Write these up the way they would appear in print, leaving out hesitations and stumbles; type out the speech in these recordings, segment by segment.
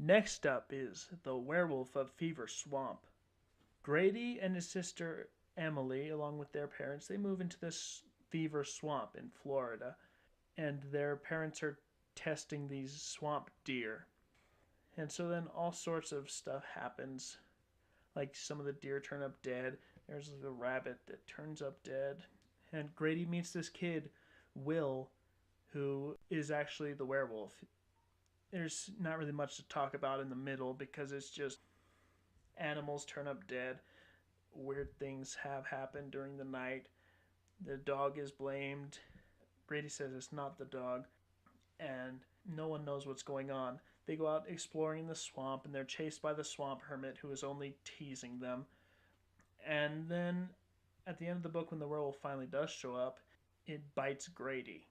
Next up is The Werewolf of Fever Swamp. Grady and his sister Emily, along with their parents, they move into this fever swamp in Florida, and their parents are testing these swamp deer. And so then all sorts of stuff happens. Like some of the deer turn up dead. There's a rabbit that turns up dead. And Grady meets this kid, Will, who is actually the werewolf. There's not really much to talk about in the middle because it's just animals turn up dead. Weird things have happened during the night. The dog is blamed. Grady says it's not the dog. And no one knows what's going on. They go out exploring the swamp and they're chased by the swamp hermit who is only teasing them. And then at the end of the book, when the werewolf finally does show up, it bites Grady.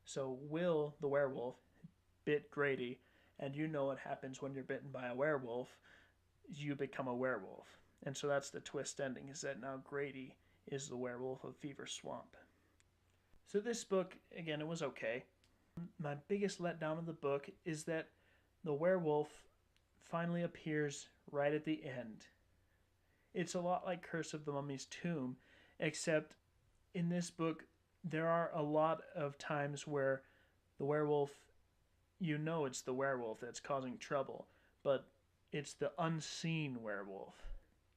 So Will, the werewolf, bit Grady, and you know what happens when you're bitten by a werewolf. You become a werewolf. And so that's the twist ending, is that now Grady is the werewolf of Fever Swamp. So this book, again, it was okay. My biggest letdown of the book is that the werewolf finally appears right at the end. It's a lot like Curse of the Mummy's Tomb, except in this book there are a lot of times where the werewolf, you know it's the werewolf that's causing trouble, but it's the unseen werewolf.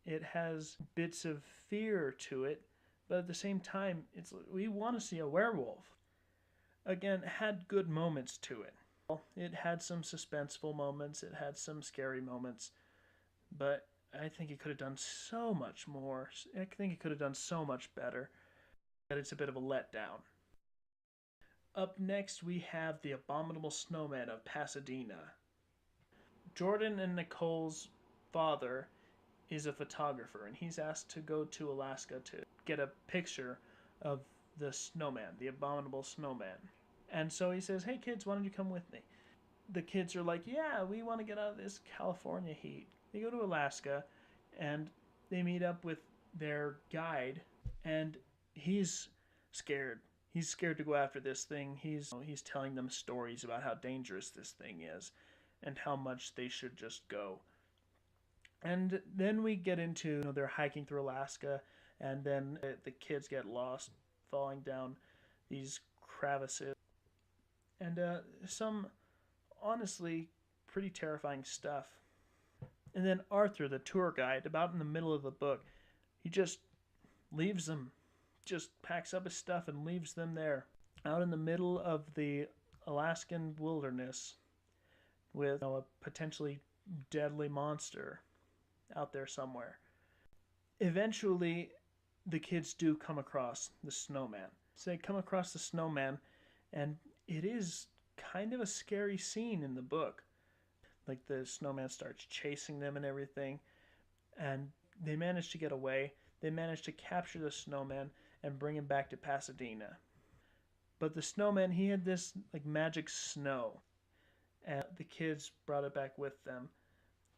It has bits of fear to it, but at the same time, we want to see a werewolf. Again, it had good moments to it. It had some suspenseful moments, it had some scary moments, but I think it could have done so much more. I think it could have done so much better. That it's a bit of a letdown. Up next, we have The Abominable Snowman of Pasadena. Jordan and Nicole's father is a photographer, and he's asked to go to Alaska to get a picture of the snowman, the abominable snowman. And so he says, hey kids, why don't you come with me? The kids are like, yeah, we want to get out of this California heat. They go to Alaska, and they meet up with their guide, and he's scared. He's scared to go after this thing. He's telling them stories about how dangerous this thing is and how much they should just go. And then we get into, they're hiking through Alaska, and then the kids get lost falling down these crevices. And some, honestly, pretty terrifying stuff. And then Arthur, the tour guide, about in the middle of the book, he just leaves them, just packs up his stuff and leaves them there, out in the middle of the Alaskan wilderness with a potentially deadly monster out there somewhere. Eventually, the kids do come across the snowman. So they come across the snowman, and it is kind of a scary scene in the book. Like the snowman starts chasing them and everything, and they manage to get away. They manage to capture the snowman and bring him back to Pasadena. But the snowman, he had this like magic snow, and the kids brought it back with them.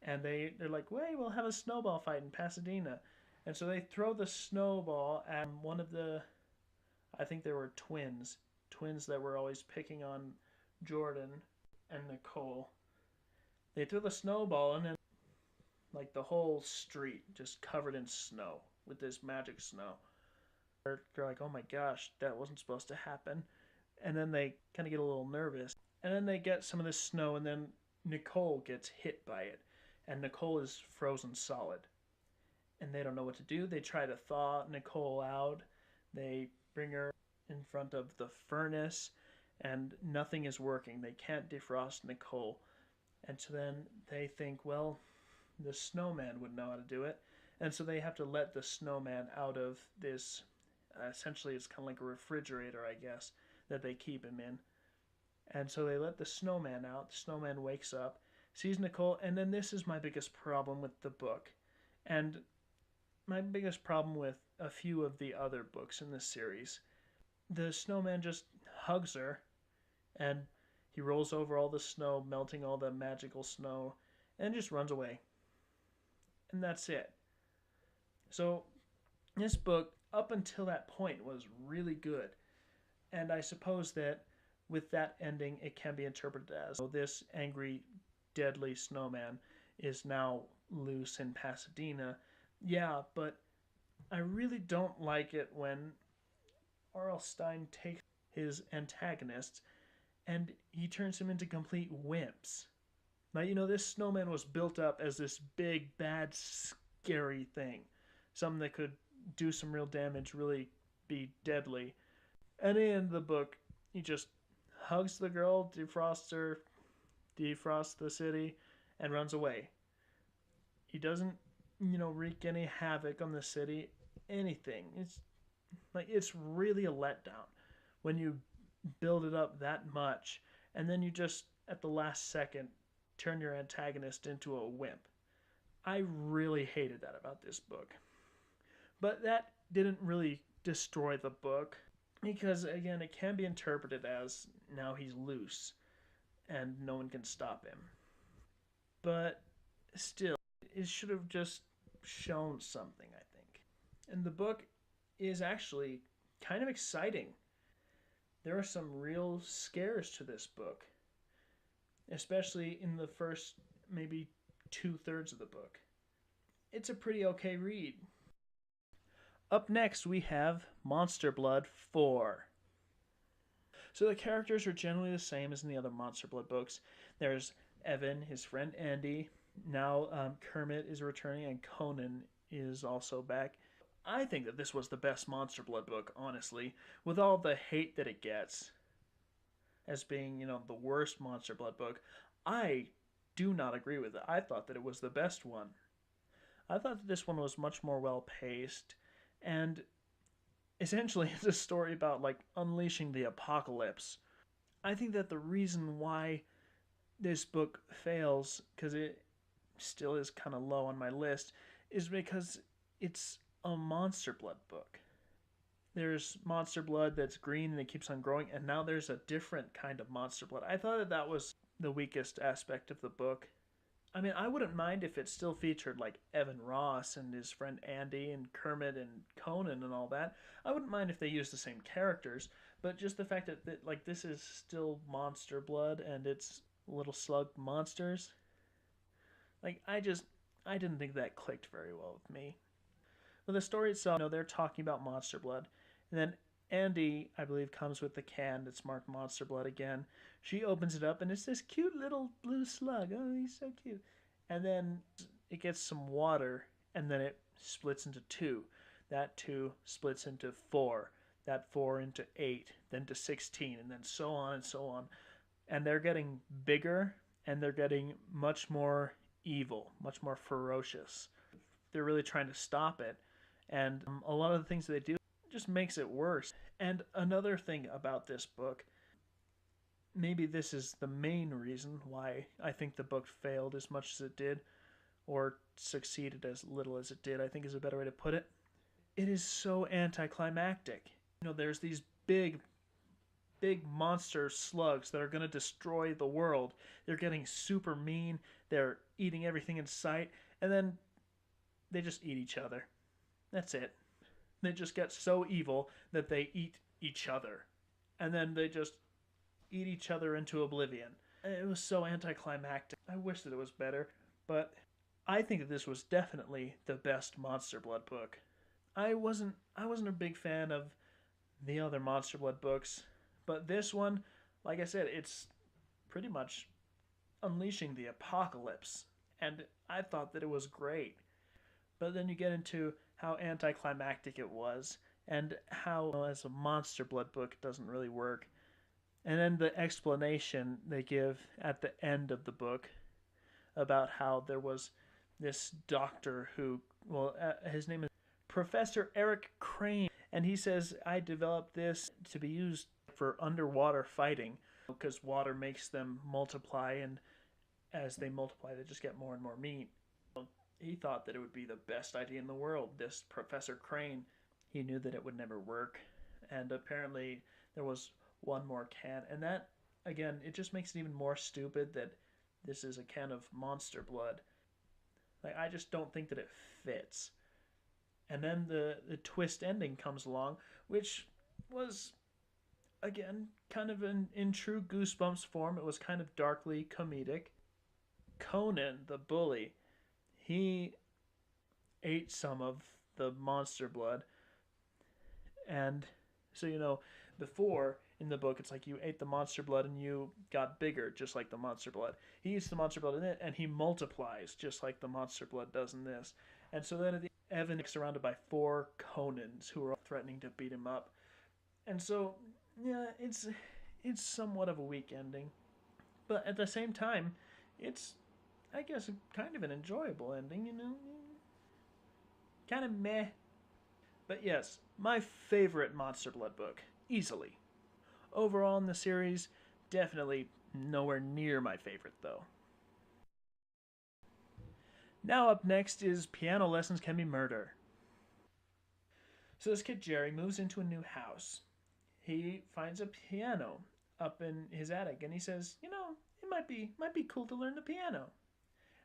And they're like, wait, we'll have a snowball fight in Pasadena. And so they throw the snowball at one of the, I think there were twins that were always picking on Jordan and Nicole. They threw the snowball, and then like the whole street just covered in snow with this magic snow. They're like, oh my gosh, that wasn't supposed to happen. And then they kind of get a little nervous. And then they get some of this snow, and then Nicole gets hit by it. And Nicole is frozen solid. And they don't know what to do. They try to thaw Nicole out. They bring her in front of the furnace, and nothing is working. They can't defrost Nicole. And so then they think, well, the snowman would know how to do it. And so they have to let the snowman out of this, essentially it's kind of like a refrigerator, I guess, that they keep him in. And so they let the snowman out. The snowman wakes up, sees Nicole, and then this is my biggest problem with the book. And my biggest problem with a few of the other books in this series. The snowman just hugs her, and he rolls over all the snow, melting all the magical snow, and just runs away. And that's it. So this book, up until that point, was really good. And I suppose that with that ending, it can be interpreted as, oh, this angry deadly snowman is now loose in Pasadena. Yeah, but I really don't like it when R.L.Stine takes his antagonists and he turns them into complete wimps. Now, this snowman was built up as this big, bad, scary thing. Something that could do some real damage, really be deadly. And in the book, he just hugs the girl, defrosts her, defrosts the city, and runs away. He doesn't, wreak any havoc on the city, anything. It's really a letdown when you build it up that much and then you just at the last second turn your antagonist into a wimp. I really hated that about this book. But that didn't really destroy the book because again it can be interpreted as now he's loose and no one can stop him. But still, it should have just shown something, I think. And the book is actually kind of exciting. There are some real scares to this book, especially in the first maybe 2/3 of the book. It's a pretty okay read. Up next, we have Monster Blood 4. So the characters are generally the same as in the other Monster Blood books. There's Evan, his friend Andy. Now Kermit is returning and Conan is also back. I think that this was the best Monster Blood book, honestly, with all the hate that it gets as being, the worst Monster Blood book. I do not agree with it. I thought that it was the best one. I thought that this one was much more well-paced, and essentially it's a story about, unleashing the apocalypse. I think that the reason why this book fails, because it still is kind of low on my list, is because it's a Monster Blood book. There's Monster Blood that's green and it keeps on growing, and now there's a different kind of Monster Blood. I thought that was the weakest aspect of the book. I mean, I wouldn't mind if it still featured Evan Ross and his friend Andy and Kermit and Conan and all that. I wouldn't mind if they used the same characters, but just the fact that this is still Monster Blood and it's little slug monsters. I didn't think that clicked very well with me. But the story itself, they're talking about Monster Blood. And then Andy, I believe, comes with the can that's marked Monster Blood again. She opens it up, and it's this cute little blue slug. Oh, he's so cute. And then it gets some water, and then it splits into 2. That 2 splits into 4. That 4 into 8, then to 16, and then so on and so on. And they're getting bigger, and they're getting much more evil, much more ferocious. They're really trying to stop it. And a lot of the things that they do just makes it worse. And another thing about this book, maybe this is the main reason why I think the book failed as much as it did, or succeeded as little as it did, I think is a better way to put it. It is so anticlimactic. There's these big monster slugs that are going to destroy the world. They're getting super mean. They're eating everything in sight. And then they just eat each other. That's it. They just get so evil that they eat each other. And then they just eat each other into oblivion. It was so anticlimactic. I wish that it was better, but I think that this was definitely the best Monster Blood book. I wasn't a big fan of the other Monster Blood books, but this one, like I said, it's pretty much unleashing the apocalypse, and I thought that it was great. But then you get into how anticlimactic it was, and how, as a Monster Blood book, it doesn't really work. And then the explanation they give at the end of the book about how there was this doctor who, his name is Professor Eric Crane, and he says, I developed this to be used for underwater fighting, because water makes them multiply, and as they multiply, they just get more and more meat. He thought that it would be the best idea in the world, this Professor Crane. He knew that it would never work, and apparently there was one more can, and that, again, it just makes it even more stupid that this is a can of Monster Blood. I just don't think that it fits. And then the twist ending comes along, which was, again, kind of in true Goosebumps form. It was kind of darkly comedic. Conan, the bully, he ate some of the monster blood. And so, before in the book, it's like you ate the monster blood and you got bigger, just like the monster blood. He eats the monster blood in it and he multiplies, just like the monster blood does in this. And so then at the Evan is surrounded by 4 Conans who are all threatening to beat him up. And so, yeah, it's somewhat of a weak ending. But at the same time, it's, I guess, kind of an enjoyable ending. Kind of meh. But yes, my favorite Monster Blood book, easily. Overall in the series, definitely nowhere near my favorite though. Now up next is Piano Lessons Can Be Murder. So this kid Jerry moves into a new house. He finds a piano up in his attic and he says, it might be cool to learn the piano.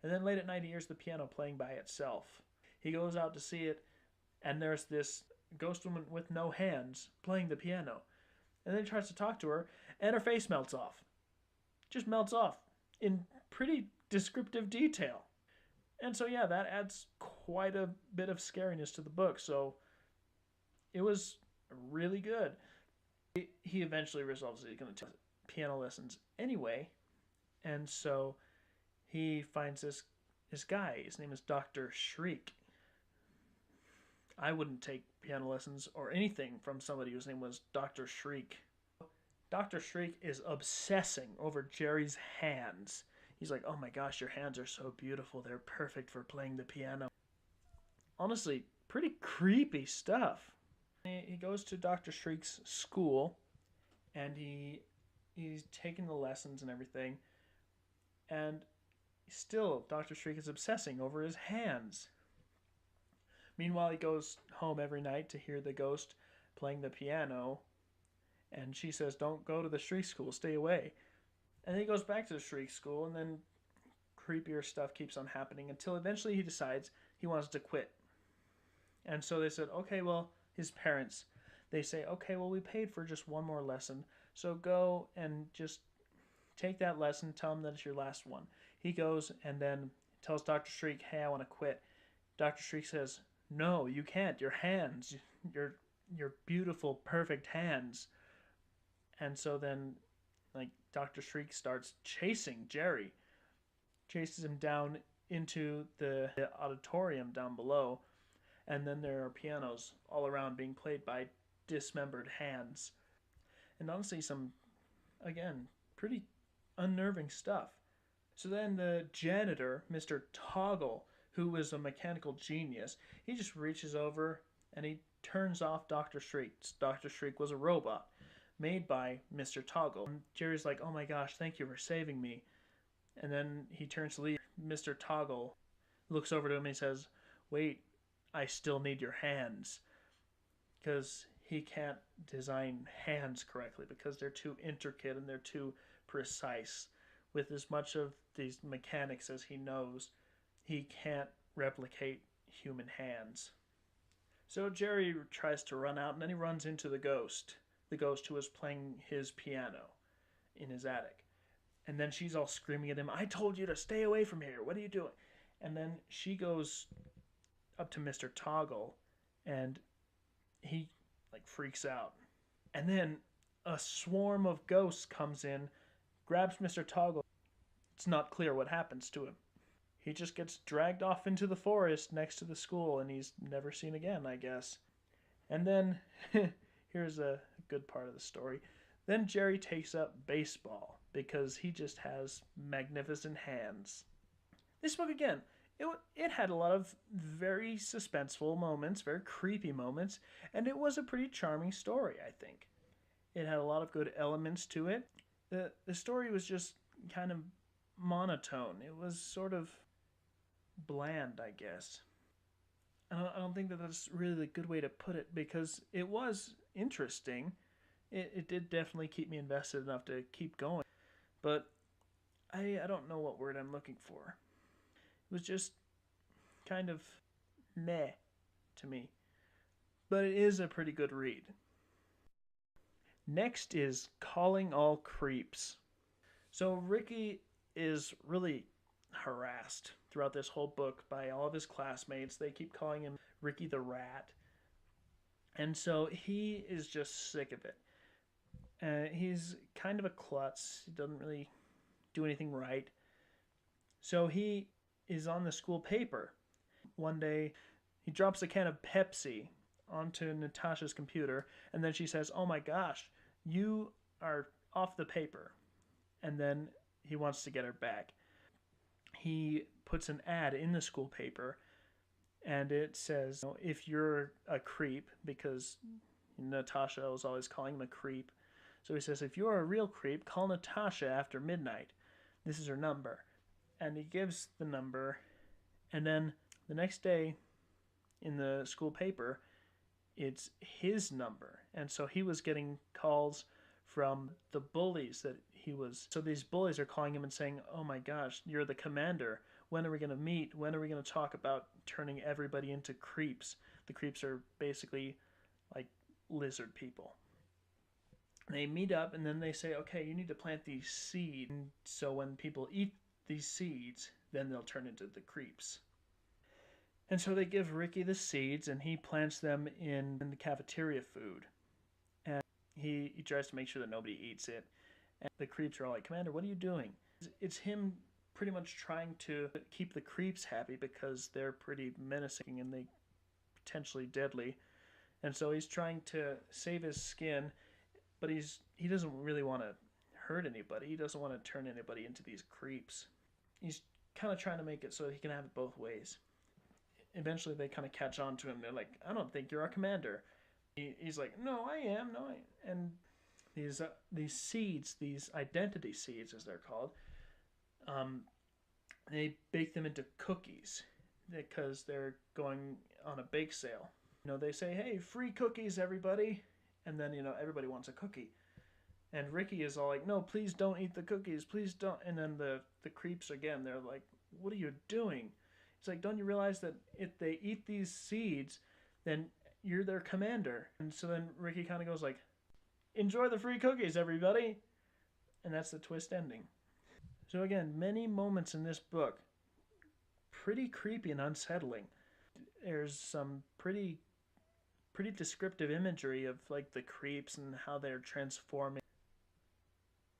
And then late at night he hears the piano playing by itself. He goes out to see it and there's this ghost woman with no hands playing the piano. And then he tries to talk to her and her face melts off. Just melts off in pretty descriptive detail. And so yeah, that adds quite a bit of scariness to the book. So it was really good. He eventually resolves that he's going to take piano lessons anyway. And so he finds this guy. His name is Dr. Shriek. I wouldn't take piano lessons or anything from somebody whose name was Dr. Shriek. Dr. Shriek is obsessing over Jerry's hands. He's like, oh my gosh, your hands are so beautiful. They're perfect for playing the piano. Honestly, pretty creepy stuff. He goes to Dr. Shriek's school and he's taking the lessons and everything. And still, Dr. Shriek is obsessing over his hands. Meanwhile, he goes home every night to hear the ghost playing the piano. And she says, don't go to the Shriek school, stay away. And then he goes back to the Shriek school, and then creepier stuff keeps on happening until eventually he decides he wants to quit. And so they said, okay, well, his parents, they say, okay, well, we paid for just one more lesson, so go and just take that lesson, tell him that it's your last one. He goes and then tells Dr. Shriek, hey, I want to quit. Dr. Shriek says, no, you can't. Your hands, your beautiful, perfect hands. And so then, Dr. Shriek starts chasing Jerry. Chases him down into the auditorium down below. And then there are pianos all around being played by dismembered hands. And honestly, some, again, pretty unnerving stuff. So then the janitor, Mr. Toggle, who was a mechanical genius, he just reaches over and he turns off Dr. Shriek. Dr. Shriek was a robot made by Mr. Toggle. And Jerry's like, oh my gosh, thank you for saving me. And then he turns to leave. Mr. Toggle looks over to him and he says, wait, I still need your hands. Because he can't design hands correctly because they're too intricate and they're too precise. With as much of these mechanics as he knows, he can't replicate human hands. So Jerry tries to run out and then he runs into the ghost who was playing his piano in his attic. And then she's all screaming at him, I told you to stay away from here. What are you doing? And then she goes up to Mr. Toggle and he freaks out. And then a swarm of ghosts comes in, grabs Mr. Toggle. It's not clear what happens to him. He just gets dragged off into the forest next to the school and he's never seen again, I guess. And then, here's a good part of the story. Then Jerry takes up baseball because he just has magnificent hands. This book, again, it had a lot of very suspenseful moments, very creepy moments, and it was a pretty charming story, I think. It had a lot of good elements to it. The story was just kind of monotone. It was sort of bland, I guess. I don't think that that's really a good way to put it because it was interesting. It did definitely keep me invested enough to keep going. But I don't know what word I'm looking for. It was just kind of meh to me. But it is a pretty good read. Next is Calling All Creeps. So Ricky is really harassed throughout this whole book by all of his classmates. They keep calling him Ricky the Rat. And so he is just sick of it. He's kind of a klutz. He doesn't really do anything right. So he is on the school paper. One day, he drops a can of Pepsi onto Natasha's computer, and then she says, "Oh my gosh, you are off the paper." And then he wants to get her back. He puts an ad in the school paper, and it says, if you're a creep, because Natasha was always calling him a creep. So he says, if you're a real creep, call Natasha after midnight. This is her number. And he gives the number, and then the next day in the school paper, it's his number. And so he was getting calls from the bullies that he was. So these bullies are calling him and saying, "Oh my gosh, you're the commander. When are we going to meet? When are we going to talk about turning everybody into creeps?" The creeps are basically like lizard people. They meet up, and then they say, "Okay, you need to plant these seeds. So when people eat these seeds, then they'll turn into the creeps." And so they give Ricky the seeds, and he plants them in the cafeteria food. And he tries to make sure that nobody eats it. And the creeps are all like, "Commander, what are you doing?" It's him pretty much trying to keep the creeps happy because they're pretty menacing and they potentially deadly. And so he's trying to save his skin, but he doesn't really want to hurt anybody. He doesn't want to turn anybody into these creeps. He's kind of trying to make it so he can have it both ways. Eventually they kind of catch on to him. They're like, "I don't think you're our commander." He's like, "No, I am. No, I am." And these seeds, these identity seeds as they're called, they bake them into cookies because they're going on a bake sale. They say, "Hey, free cookies, everybody." And then, everybody wants a cookie. And Ricky is all like, "No, please don't eat the cookies. Please don't." And then the creeps, again, they're like, "What are you doing?" It's like, "Don't you realize that if they eat these seeds, then you're their commander?" And so then Ricky kind of goes like, "Enjoy the free cookies, everybody." And that's the twist ending. So again, many moments in this book, pretty creepy and unsettling. There's some pretty descriptive imagery of like the creeps and how they're transforming.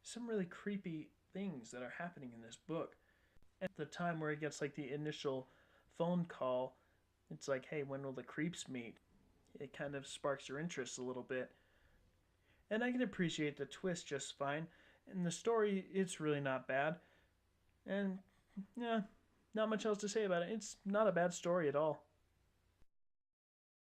Some really creepy things that are happening in this book. At the time where he gets like the initial phone call, it's like, "Hey, when will the creeps meet?" It kind of sparks your interest a little bit. And I can appreciate the twist just fine. And the story, it's really not bad. And yeah, not much else to say about it. It's not a bad story at all.